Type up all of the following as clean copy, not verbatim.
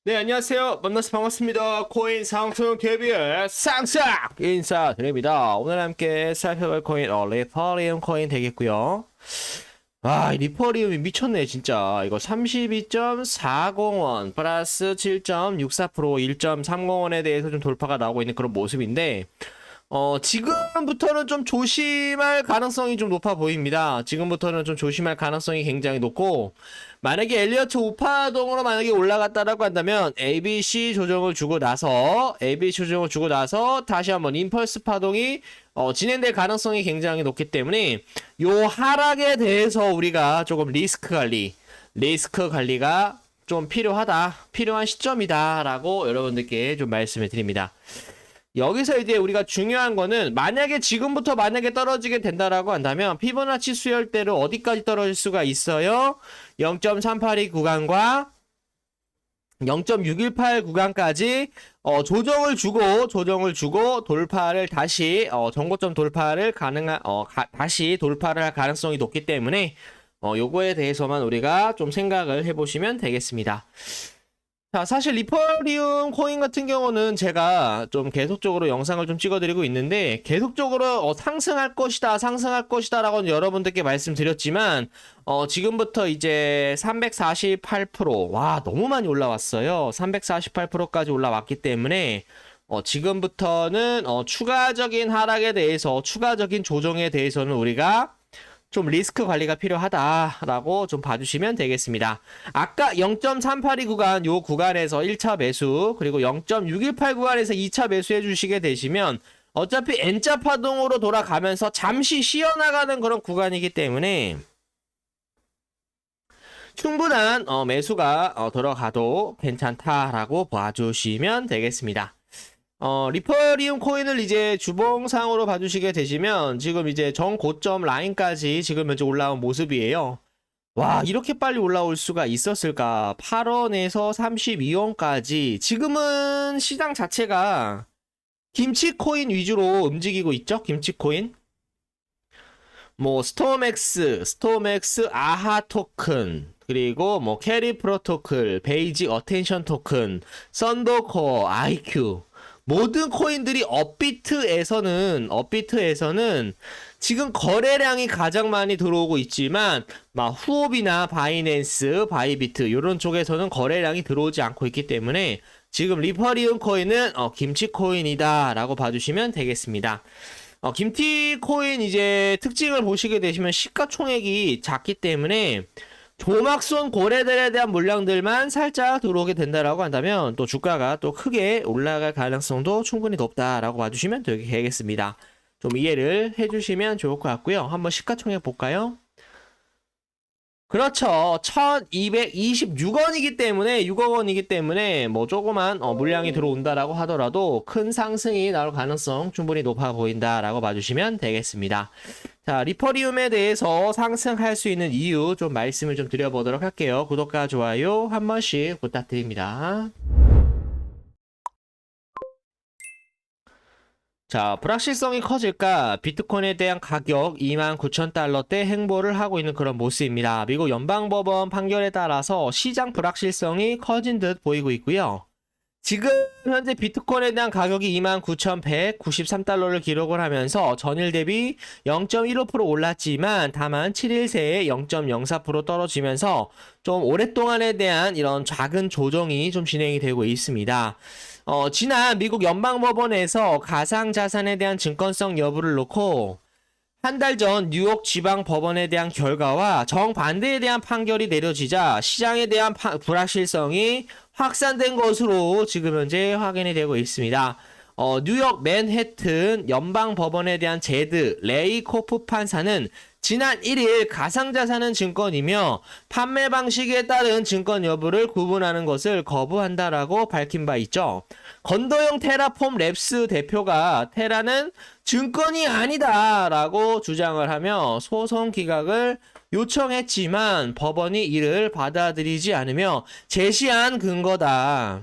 네, 안녕하세요. 만나서 반갑습니다. 코인 상승 대비의 쌍싹 인사드립니다. 오늘 함께 살펴볼 코인, 리퍼리움 코인 되겠고요. 이 리퍼리움이 미쳤네, 진짜. 이거 32.40원 플러스 7.64% 1.30원에 대해서 좀 돌파가 나오고 있는 그런 모습인데, 지금부터는 좀 조심할 가능성이 좀 높아 보입니다. 지금부터는 좀 조심할 가능성이 굉장히 높고, 만약에 엘리어트 우파동으로 만약에 올라갔다라고 한다면, ABC 조정을 주고 나서, 다시 한번 임펄스 파동이, 진행될 가능성이 굉장히 높기 때문에, 요 하락에 대해서 우리가 조금 리스크 관리가 좀 필요한 시점이다라고 여러분들께 좀 말씀을 드립니다. 여기서 이제 우리가 중요한 거는 만약에 떨어지게 된다라고 한다면 피보나치 수열대로 어디까지 떨어질 수가 있어요? 0.382 구간과 0.618 구간까지 조정을 주고 돌파를 다시 전고점 돌파를 다시 돌파를 할 가능성이 높기 때문에 요거에 대해서만 우리가 좀 생각을 해보시면 되겠습니다. 자, 사실 리퍼리움 코인 같은 경우는 제가 좀 계속적으로 영상을 좀 찍어드리고 있는데 계속적으로 상승할 것이다 라고 여러분들께 말씀드렸지만 지금부터 이제 348% 너무 많이 올라왔어요. 348%까지 올라왔기 때문에 지금부터는 추가적인 하락에 대해서 추가적인 조정에 대해서는 우리가 좀 리스크 관리가 필요하다라고 좀 봐주시면 되겠습니다. 아까 0.382 구간 요 구간에서 1차 매수 그리고 0.618 구간에서 2차 매수해 주시게 되시면 어차피 N자 파동으로 돌아가면서 잠시 쉬어나가는 그런 구간이기 때문에 충분한 매수가 들어가도 괜찮다라고 봐주시면 되겠습니다. 리퍼리움 코인을 이제 주봉상으로 봐주시게 되시면 지금 이제 정고점 라인까지 지금 현재 올라온 모습이에요. 이렇게 빨리 올라올 수가 있었을까? 8원에서 32원까지. 지금은 시장 자체가 김치코인 위주로 움직이고 있죠? 김치코인. 뭐 스토맥스, 아하 토큰, 그리고 뭐 캐리 프로토콜, 베이직 어텐션 토큰, 썬더코어, IQ 모든 코인들이 업비트에서는 지금 거래량이 가장 많이 들어오고 있지만 막 후옵이나 바이낸스, 바이비트 이런 쪽에서는 거래량이 들어오지 않고 있기 때문에 지금 리퍼리움 코인은 김치 코인이다라고 봐주시면 되겠습니다. 김치 코인 이제 특징을 보시게 되시면 시가총액이 작기 때문에 조막손 고래들에 대한 물량들만 살짝 들어오게 된다라고 한다면 또 주가가 또 크게 올라갈 가능성도 충분히 높다라고 봐주시면 되겠습니다. 좀 이해를 해주시면 좋을 것 같고요. 한번 시가총액 볼까요? 그렇죠. 1226원이기 때문에 6억 원이기 때문에 뭐 조그만 물량이 들어온다라고 하더라도 큰 상승이 나올 가능성 충분히 높아 보인다라고 봐주시면 되겠습니다. 자, 리퍼리움에 대해서 상승할 수 있는 이유 좀 말씀을 좀 드려보도록 할게요. 구독과 좋아요 한 번씩 부탁드립니다. 자, 불확실성이 커질까? 비트코인에 대한 가격 29,000달러대 행보를 하고 있는 그런 모습입니다. 미국 연방법원 판결에 따라서 시장 불확실성이 커진 듯 보이고 있고요. 지금 현재 비트코인에 대한 가격이 29,193달러를 기록을 하면서 전일 대비 0.15% 올랐지만 다만 7일 새에 0.04% 떨어지면서 좀 오랫동안에 대한 이런 작은 조정이 좀 진행이 되고 있습니다. 지난 미국 연방법원에서 가상자산에 대한 증권성 여부를 놓고 한 달 전 뉴욕 지방법원에 대한 결과와 정반대에 대한 판결이 내려지자 시장에 대한 불확실성이 확산된 것으로 지금 현재 확인이 되고 있습니다. 뉴욕 맨해튼 연방법원에 대한 제드 레이코프 판사는 지난 1일 가상자산은 증권이며 판매 방식에 따른 증권 여부를 구분하는 것을 거부한다라고 밝힌 바 있죠. 건도형 테라폼 랩스 대표가 테라는 증권이 아니다라고 주장을 하며 소송 기각을 요청했지만 법원이 이를 받아들이지 않으며 제시한 근거다.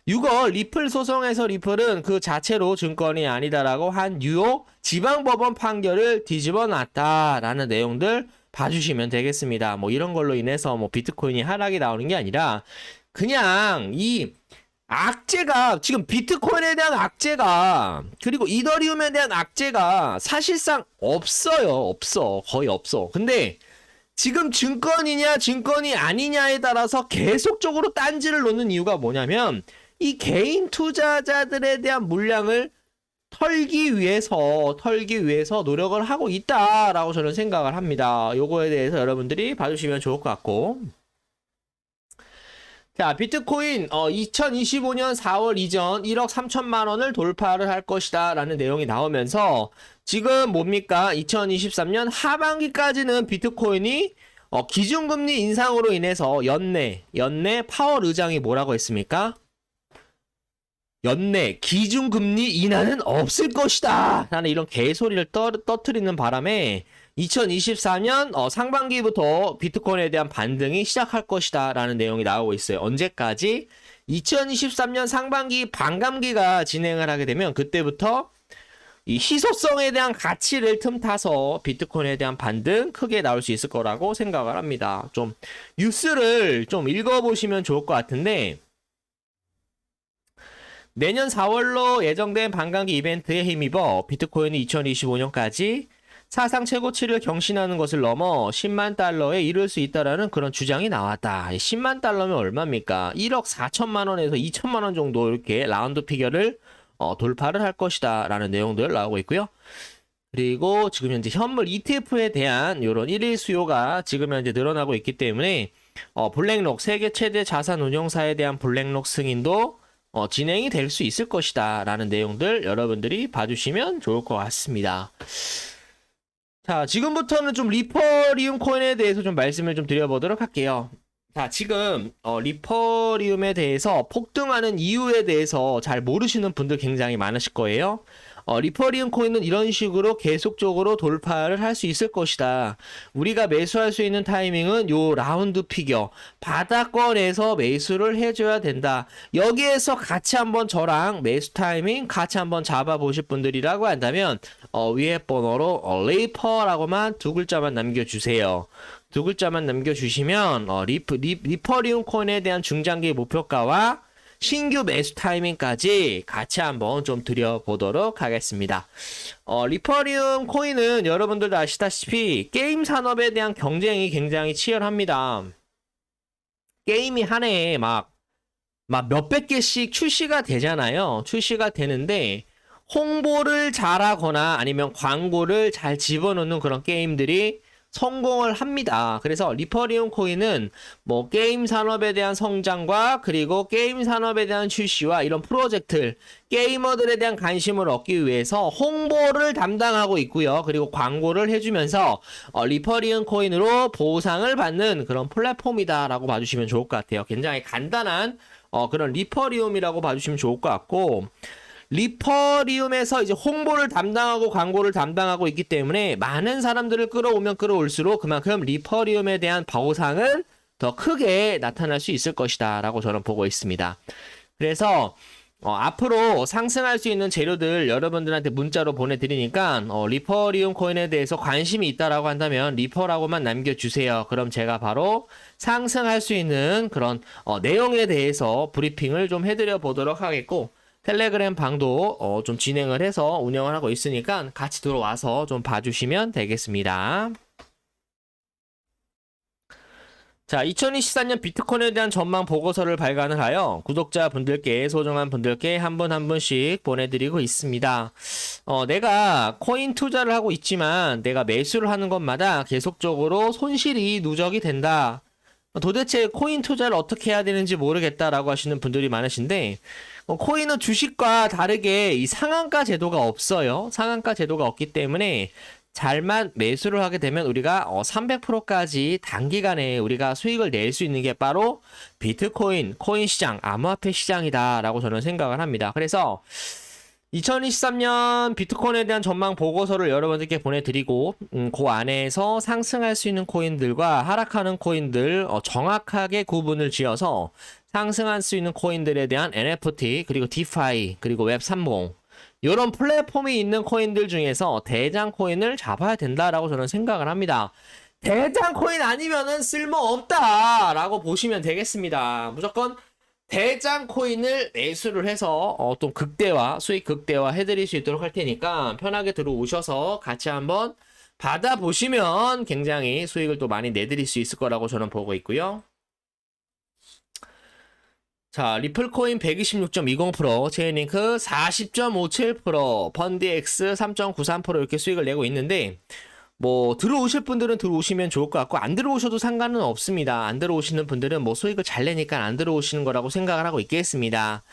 6월 리플 소송에서 리플은 그 자체로 증권이 아니다라고 한 뉴욕 지방법원 판결을 뒤집어 놨다라는 내용들 봐주시면 되겠습니다. 뭐 이런 걸로 인해서 뭐 비트코인이 하락이 나오는 게 아니라 그냥 이 악재가 지금 비트코인에 대한 악재가 그리고 이더리움에 대한 악재가 사실상 없어요. 없어. 거의 없어. 근데 지금 증권이냐 증권이 아니냐에 따라서 계속적으로 딴지를 놓는 이유가 뭐냐면 이 개인 투자자들에 대한 물량을 털기 위해서 노력을 하고 있다라고 저는 생각을 합니다. 요거에 대해서 여러분들이 봐주시면 좋을 것 같고. 자, 비트코인 2025년 4월 이전 1억 3천만 원을 돌파를 할 것이다 라는 내용이 나오면서 지금 뭡니까? 2023년 하반기까지는 비트코인이 기준금리 인상으로 인해서 연내 파월 의장이 뭐라고 했습니까? 연내 기준금리 인하는 없을 것이다 라는 이런 개소리를 떠뜨리는 바람에 2024년 상반기부터 비트코인에 대한 반등이 시작할 것이다 라는 내용이 나오고 있어요. 언제까지? 2023년 상반기 반감기가 진행을 하게 되면 그때부터 이 희소성에 대한 가치를 틈타서 비트코인에 대한 반등 크게 나올 수 있을 거라고 생각을 합니다. 좀 뉴스를 좀 읽어보시면 좋을 것 같은데 내년 4월로 예정된 반감기 이벤트에 힘입어 비트코인이 2025년까지 사상 최고치를 경신하는 것을 넘어 10만 달러에 이를 수 있다라는 그런 주장이 나왔다. 10만 달러면 얼마입니까? 1억 4천만 원에서 2천만 원 정도 이렇게 라운드 피겨를 돌파를 할 것이다 라는 내용들 나오고 있고요. 그리고 지금 현재 현물 ETF에 대한 이런 1일 수요가 지금 현재 늘어나고 있기 때문에 블랙록 세계 최대 자산 운용사에 대한 블랙록 승인도 진행이 될 수 있을 것이다 라는 내용들 여러분들이 봐주시면 좋을 것 같습니다. 자, 지금부터는 좀 리퍼리움 코인에 대해서 좀 말씀을 좀 드려보도록 할게요. 자, 지금 리퍼리움에 대해서 폭등하는 이유에 대해서 잘 모르시는 분들 굉장히 많으실 거예요. 리퍼리움 코인은 이런 식으로 계속적으로 돌파를 할 수 있을 것이다. 우리가 매수할 수 있는 타이밍은 요 라운드 피겨 바닥권에서 매수를 해줘야 된다. 여기에서 같이 한번 저랑 매수 타이밍 같이 한번 잡아보실 분들이라고 한다면 위에 번호로 리퍼라고만 두 글자만 남겨주세요. 두 글자만 남겨주시면 리퍼리움 코인에 대한 중장기 목표가와 신규 매수 타이밍까지 같이 한번 좀 드려보도록 하겠습니다. 리퍼리움 코인은 여러분들도 아시다시피 게임 산업에 대한 경쟁이 굉장히 치열합니다. 게임이 한 해에 막 몇백 개씩 출시가 되잖아요. 출시가 되는데 홍보를 잘하거나 아니면 광고를 잘 집어넣는 그런 게임들이 성공을 합니다. 그래서 리퍼리움 코인은 뭐 게임 산업에 대한 성장과 그리고 게임 산업에 대한 출시와 이런 프로젝트, 게이머들에 대한 관심을 얻기 위해서 홍보를 담당하고 있고요. 그리고 광고를 해주면서 리퍼리움 코인으로 보상을 받는 그런 플랫폼이다라고 봐주시면 좋을 것 같아요. 굉장히 간단한 그런 리퍼리움이라고 봐주시면 좋을 것 같고, 리퍼리움에서 이제 홍보를 담당하고 광고를 담당하고 있기 때문에 많은 사람들을 끌어오면 끌어올수록 그만큼 리퍼리움에 대한 보상은 더 크게 나타날 수 있을 것이다 라고 저는 보고 있습니다. 그래서 앞으로 상승할 수 있는 재료들 여러분들한테 문자로 보내드리니까 리퍼리움 코인에 대해서 관심이 있다라고 한다면 리퍼라고만 남겨주세요. 그럼 제가 바로 상승할 수 있는 그런 내용에 대해서 브리핑을 좀 해드려 보도록 하겠고, 텔레그램 방도 좀 진행을 해서 운영을 하고 있으니까 같이 들어와서 좀 봐주시면 되겠습니다. 자, 2024년 비트코인에 대한 전망 보고서를 발간을 하여 구독자분들께, 소중한 분들께 한 분 한 분씩 보내드리고 있습니다. 내가 코인 투자를 하고 있지만 내가 매수를 하는 것마다 계속적으로 손실이 누적이 된다. 도대체 코인 투자를 어떻게 해야 되는지 모르겠다라고 하시는 분들이 많으신데, 코인은 주식과 다르게 이 상한가 제도가 없어요. 상한가 제도가 없기 때문에 잘만 매수를 하게 되면 우리가 300%까지 단기간에 우리가 수익을 낼 수 있는 게 바로 비트코인, 코인 시장, 암호화폐 시장이다라고 저는 생각을 합니다. 그래서 2023년 비트코인에 대한 전망 보고서를 여러분들께 보내드리고 그 안에서 상승할 수 있는 코인들과 하락하는 코인들 정확하게 구분을 지어서 상승할 수 있는 코인들에 대한 NFT 그리고 디파이 그리고 웹3.0 이런 플랫폼이 있는 코인들 중에서 대장 코인을 잡아야 된다라고 저는 생각을 합니다. 대장 코인 아니면은 쓸모없다라고 보시면 되겠습니다. 무조건 대장 코인을 매수를 해서 또 극대화, 수익 극대화 해드릴 수 있도록 할 테니까 편하게 들어오셔서 같이 한번 받아보시면 굉장히 수익을 또 많이 내드릴 수 있을 거라고 저는 보고 있고요. 자, 리플코인 126.20%, 체인링크 40.57%, 펀디엑스 3.93% 이렇게 수익을 내고 있는데 뭐 들어오실 분들은 들어오시면 좋을 것 같고 안 들어오셔도 상관은 없습니다. 안 들어오시는 분들은 뭐 수익을 잘 내니까 안 들어오시는 거라고 생각을 하고 있겠습니다.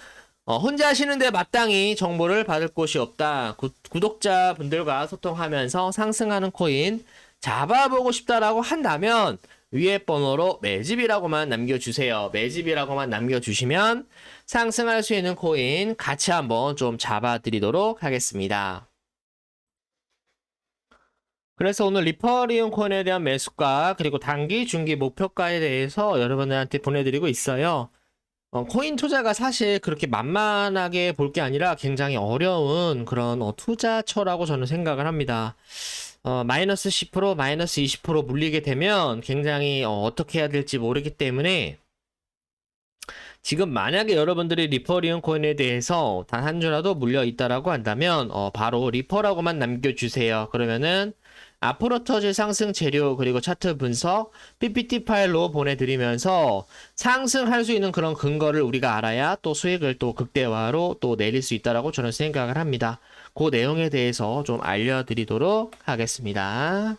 혼자 하시는데 마땅히 정보를 받을 곳이 없다. 구독자분들과 소통하면서 상승하는 코인 잡아보고 싶다라고 한다면 위에 번호로 매집이라고만 남겨주세요. 매집이라고만 남겨주시면 상승할 수 있는 코인 같이 한번 좀 잡아드리도록 하겠습니다. 그래서 오늘 리퍼리움 코인에 대한 매수가 그리고 단기, 중기 목표가에 대해서 여러분들한테 보내드리고 있어요. 코인 투자가 사실 그렇게 만만하게 볼 게 아니라 굉장히 어려운 그런 투자처라고 저는 생각을 합니다. 마이너스 10%, 마이너스 20% 물리게 되면 굉장히 어떻게 해야 될지 모르기 때문에 지금 만약에 여러분들이 리퍼리움 코인에 대해서 단 한 주라도 물려 있다라고 한다면 바로 리퍼라고만 남겨주세요. 그러면은 앞으로 터질 상승 재료 그리고 차트 분석 PPT 파일로 보내드리면서 상승할 수 있는 그런 근거를 우리가 알아야 또 수익을 또 극대화로 또 내릴 수 있다라고 저는 생각을 합니다. 그 내용에 대해서 좀 알려드리도록 하겠습니다.